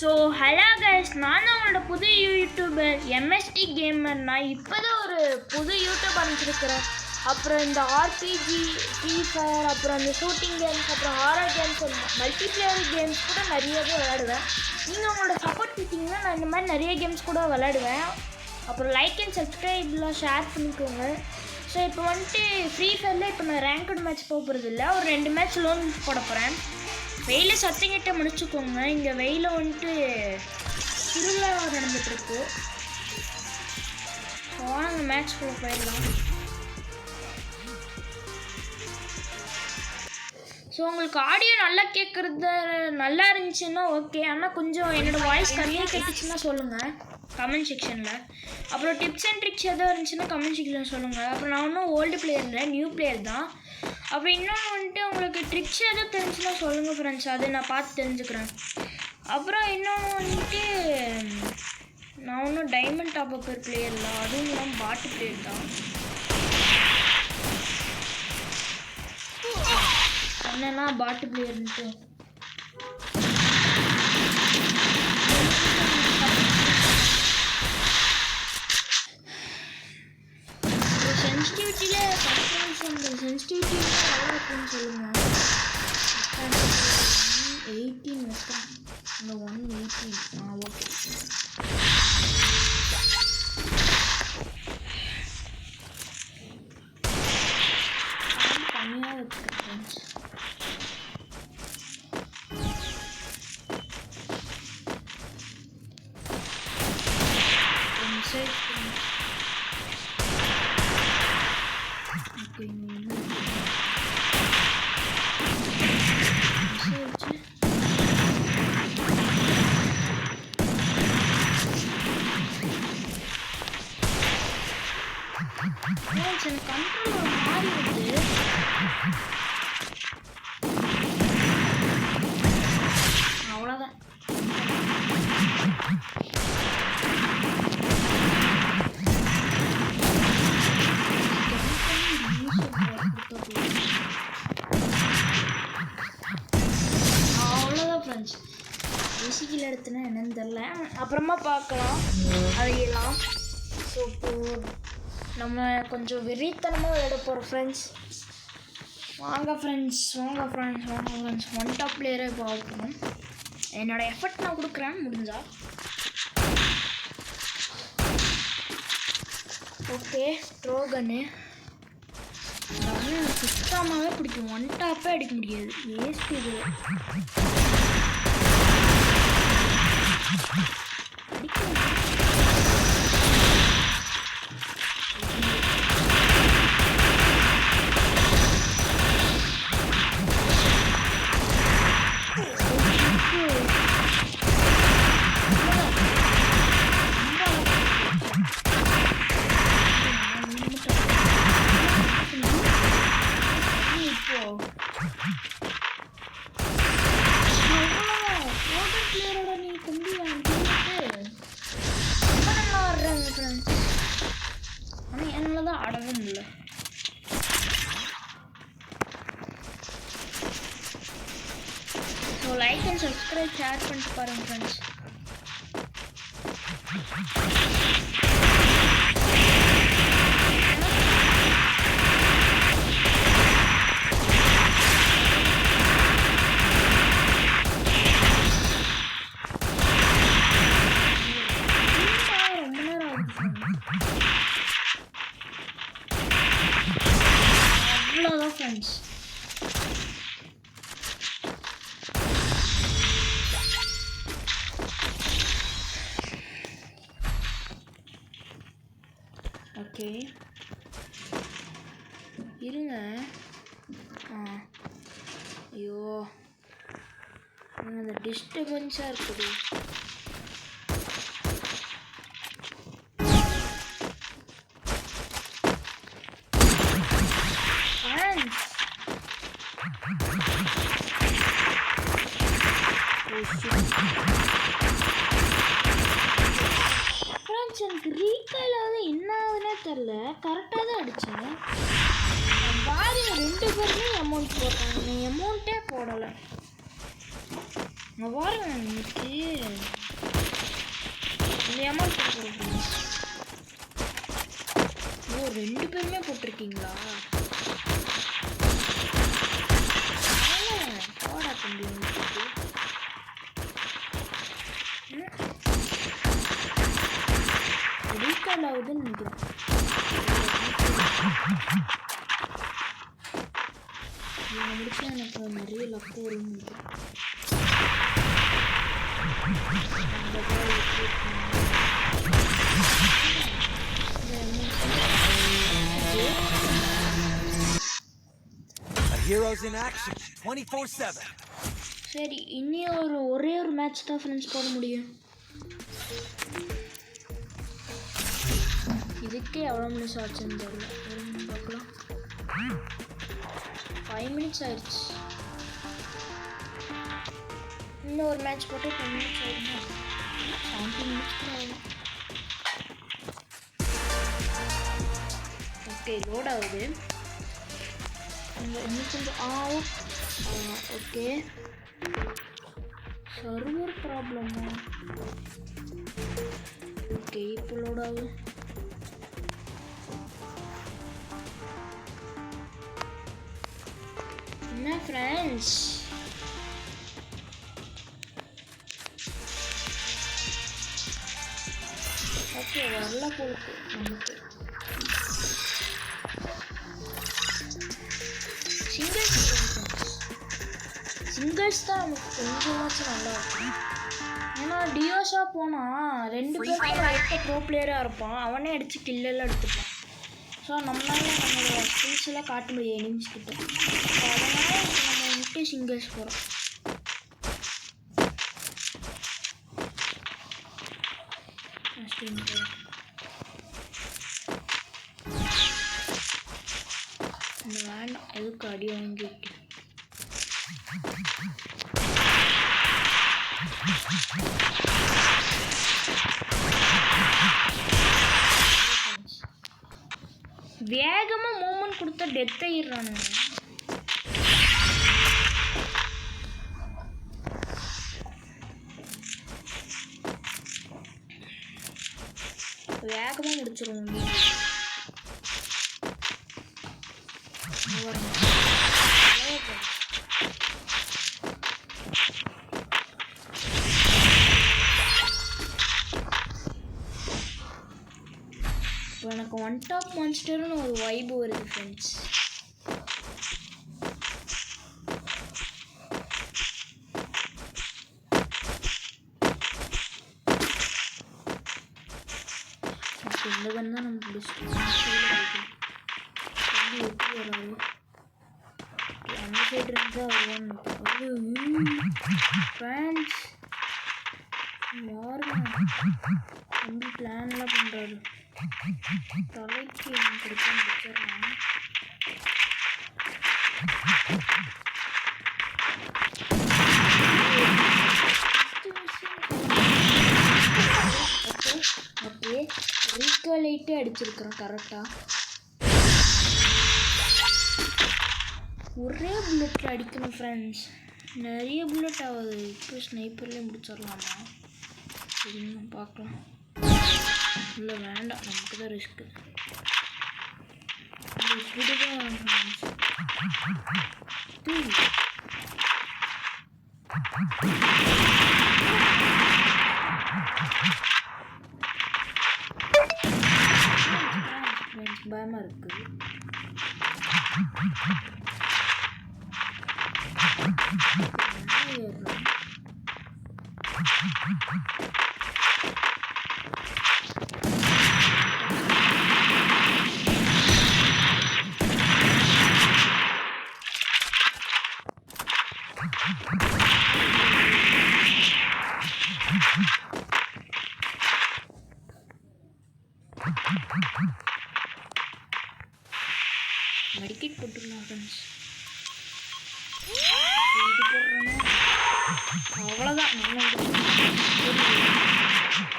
So hello guys, நான் தான் உங்களோட புது யூடியூபர் எம்எஸ்டி கேமர். நான் இப்போ தான் ஒரு புது யூடியூப் ஆரம்பிச்சிருக்கிறேன். அப்புறம் இந்த ஆர்பிஜி, ஃப்ரீ ஃபயர், அப்புறம் இந்த ஷூட்டிங் கேம்ஸ், அப்புறம் ஹாரர் கேம்ஸ், மல்டிப்ளேயர் கேம்ஸ் கூட நிறையவே விளையாடுவேன். நீங்கள் உங்களோட சப்போர்ட் கொடுத்தீங்கன்னா நான் இந்த மாதிரி நிறைய கேம்ஸ் கூட விளையாடுவேன். அப்புறம் லைக் அண்ட் சப்ஸ்கிரைப்லாம் ஷேர் பண்ணிக்கோங்க. ஸோ இப்போ வந்துட்டு ஃப்ரீ ஃபயரில் இப்போ நான் ரேங்க்டு மேட்ச் போகிறது இல்லை, ஒரு 2 மேட்ச் லோன் போட போகிறேன். வெயில சத்தங்கிட்ட முடிச்சுக்கோங்க. இங்கே வெயில வந்துட்டு திருவிழா நடந்துட்டுருக்கு. போனாங்க மேட்ச் போயிடலாம். ஸோ உங்களுக்கு ஆடியோ நல்லா கேட்குறது நல்லா இருந்துச்சுன்னா ஓகே. ஆனால் கொஞ்சம் என்னோடய வாய்ஸ் கம்மியாக கேட்டுச்சுன்னா சொல்லுங்கள் கமெண்ட் செக்ஷனில். அப்புறம் டிப்ஸ் அண்ட் ட்ரிக்ஸ் எதாவது இருந்துச்சுன்னா கமெண்ட் செக்ஷனில் சொல்லுங்கள். அப்புறம் நான் ஒன்றும் ஓல்டு பிளேயர் இல்லை, நியூ பிளேயர் தான். அப்புறம் இன்னொன்று வந்துட்டு உங்களுக்கு ட்ரிக்ஸ் எதுவும் தெரிஞ்சுன்னா சொல்லுங்கள் ஃப்ரெண்ட்ஸ், அது நான் பார்த்து தெரிஞ்சுக்கிறேன். அப்புறம் இன்னொன்று வந்துட்டு நான் ஒன்றும் டைமண்ட் டாப் அப் பிளேயர் இல்லை, அதுவும் இல்லாமல் பாட்டு பிளேயர் தான். என்னன்னா பாட்டு பிளேயர்ன்ட்டு சென்சிட்டிவிட்டியில் சென்சிட்டிவிட்டியில் எவ்வளோ இருக்குன்னு சொல்லுங்கள். 18 வைக்கிறேன், இந்த 118. ஓகே. கம்மியாக வைக்கிறேன் ஃப்ரெண்ட்ஸ். கண்ட்ரோல் மாறி வருது. அவ்வளோதான். அவ்வளோதான் ஃப்ரெண்ட்ஸ். பேசிக்கல் எடுத்துனா என்னன்னு தெரில, அப்புறமா பார்க்கலாம் அதையெல்லாம். ஸோ இப்போது நம்ம கொஞ்சம் வெறித்தனமாக விளையாட போகிறோம் ஃப்ரெண்ட்ஸ். வாங்க ஃப்ரெண்ட்ஸ். ஒன் டாப் பிளேயரை இப்போ ஆகணும். என்னோடய எஃபர்ட் நான் கொடுக்குறேன் முடிஞ்சா. ஓகே, ட்ரோகனு எனக்கு சுத்தமாகவே பிடிக்கும். ஒன் டாப்பே அடிக்க முடியாது, வேஸ்ட் இது. ஆனால் என்னால் தான் ஆடவே முடியல. So like and subscribe share பண்ணிட்டு பாருங்கள் ஃப்ரெண்ட்ஸ். அவ்வளோதான் ஃப்ரெண்ட்ஸ். ஓகே இருங்க. ஐயோ அந்த டிஸ்டர்பன்ஸாக இருக்குது. ஃப்ரெண்ட்ஸ் எனக்கு ரீகால் ஆகுது, என்ன ஆகுதுன்னே தெரில. கரெக்டாக தான் அடித்தேன். பாருங்க 2 பேருமே அமௌண்ட் போட்டாங்க, நான் அமௌண்ட்டே போடலை. பாருங்க இன்னைக்கு இந்த அமௌண்ட் போட்டுருக்கீங்க. ஓ 2 பேருமே போட்டிருக்கீங்களா? போடா தம்பி உங்களுக்கு ரீகால் ஆகுதுன்னு நினைக்கிறேன். முடிச்சா எனக்கு நிறைய லக்கு வரும்னு நினைக்கிறேன். Heroes in action 24/7. சரி இனி ஒரே ஒரு மேட்ச் தான் ஃப்ரெண்ட்ஸ் போட முடியும். இதுக்கே எவ்வளோ மினிட்ஸ் ஆச்சுன்னு தெரியல. பார்க்கலாம். 5 மினிட்ஸ் ஆயிடுச்சு. இன்னும் ஒரு மேட்ச் போட்டு 10 மினிட்ஸ் ஆயிடுமா? 17 மினிட்ஸ் கூட ஆகும். ஓகே லோட் ஆகுது. இன்னும் கொஞ்சம் ஓகே சர்வர் ப்ராப்ளமா? ஓகே இப்போ லோட் ஆகுது. என்ன ஃப்ரெண்ட்ஸ் ஓகே வரல போகுது நமக்கு. சிங்கிள்ஸ் தான் நமக்கு கொஞ்சமாச்சும் நல்லா இருக்கும். ஏன்னா டியோஸாக போனால் 2 பேரும் ப்ரோ பிளேயராக இருப்பான். அவனே அடித்து கில்லெல்லாம் எடுத்துப்பான். ஸோ நம்மளால நம்மளோட ஸ்கில்ஸ் எல்லாம் காட்ட முடியும் எனிமிஸ் கிட்ட. ஸோ அதனால் நம்ம வந்துட்டு சிங்கிள்ஸ் போகிறோம். வேண்டாம் எதுக்கு அடி வாங்கிட்டு. வேகமாக மூமெண்ட் கொடுத்தா டெத் ஆகிடுறானுங்க. வேகமாக முடிச்சிருவோம். இப்போ எனக்கு ஒன் டாப் மான்ஸ்டர்னு ஒரு வைப் வருது ஃப்ரெண்ட்ஸ். இந்த கன் தான் நம்ம பிடிச்சிட்டோம். எப்படி வராது அந்த சைடு இருந்தால் வருவான்னு ஃப்ரெண்ட்ஸ். யாருங்க தம்பி பிளான்லாம் பண்ணுறாரு. தலைக்கு கொடுக்க முடிச்சிடலாம். ஓகே ரீகாலைட்டே அடிச்சிருக்கிறோம் கரெக்டாக. ஒரே புல்லெட்டில் அடிக்கணும் ஃப்ரெண்ட்ஸ். நிறைய புல்லெட் ஆகுது. இப்போ ஸ்னைப்பர்லேயே முடிச்சிடலாமா? சரிங்க பார்க்கலாம். இல்லை வேண்டாம் நமக்கு தான் ரிஸ்க்கு. இப்படி தான் பயமாக இருக்குது. மெடிக்கேட் போட்டுக்கலாம் ஃப்ரெண்ட்ஸ். இது போடுறோன்னா அவ்வளோதான்.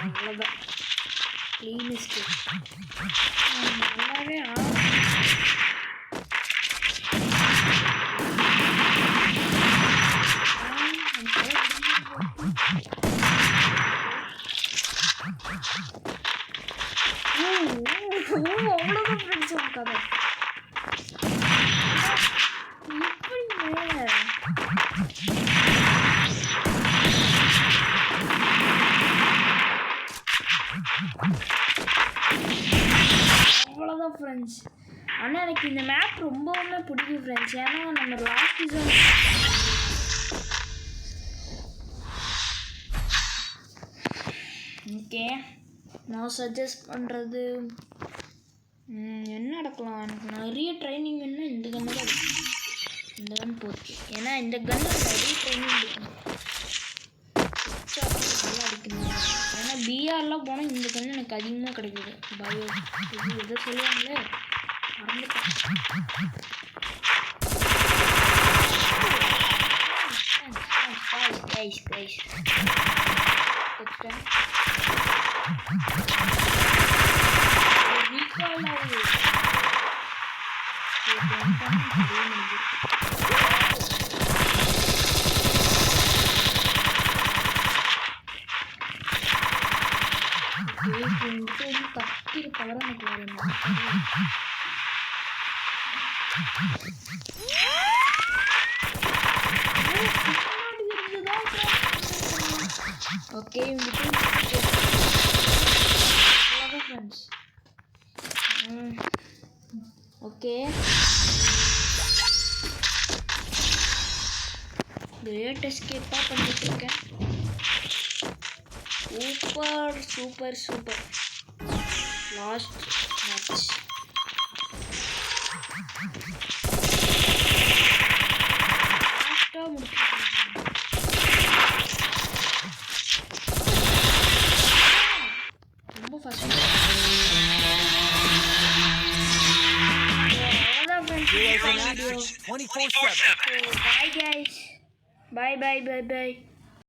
அவ்வளோதான் க்ளீனஸ்ட்டு நல்லாவே அவ்வளோதான் ஃப்ரெண்ட்ஸ் கதை. எப்படிங்க அவ்வளோதான் ஃப்ரெண்ட்ஸ். ஆனால் எனக்கு இந்த மேப் ரொம்பவுமே பிடிக்கும் ஃப்ரெண்ட்ஸ். ஏன்னா நம்ம லாஸ்ட் சீசன் ஓகே நான் சஜஸ்ட் பண்ணுறது என்ன நடக்கலாம். எனக்கு நிறைய ட்ரைனிங் வேணும்னா இந்த கன்னு தான் எடுக்கணும். இந்த கன் போச்சு. ஏன்னா இந்த கன்னில் நிறைய ட்ரைனிங் எடுக்கணும். நல்லா அடிக்கணும். ஏன்னா பிஆர்லாம் போனால் இந்த கன்று எனக்கு அதிகமாக கிடைக்குது. பயோ இது எதை சொல்லுவாங்களே கத்திரி கலராக எனக்கு வரணும். ஓகே ஃப்ரெண்ட்ஸ் ஓகே கிரேட் எஸ்கேப்பாக பண்ணிட்டு இருக்கேன். Super super super. Last match லாஸ்ட்டாக முடிச்சு ரொம்ப first. Heroes in action 24/7. Bye guys. Bye bye bye bye.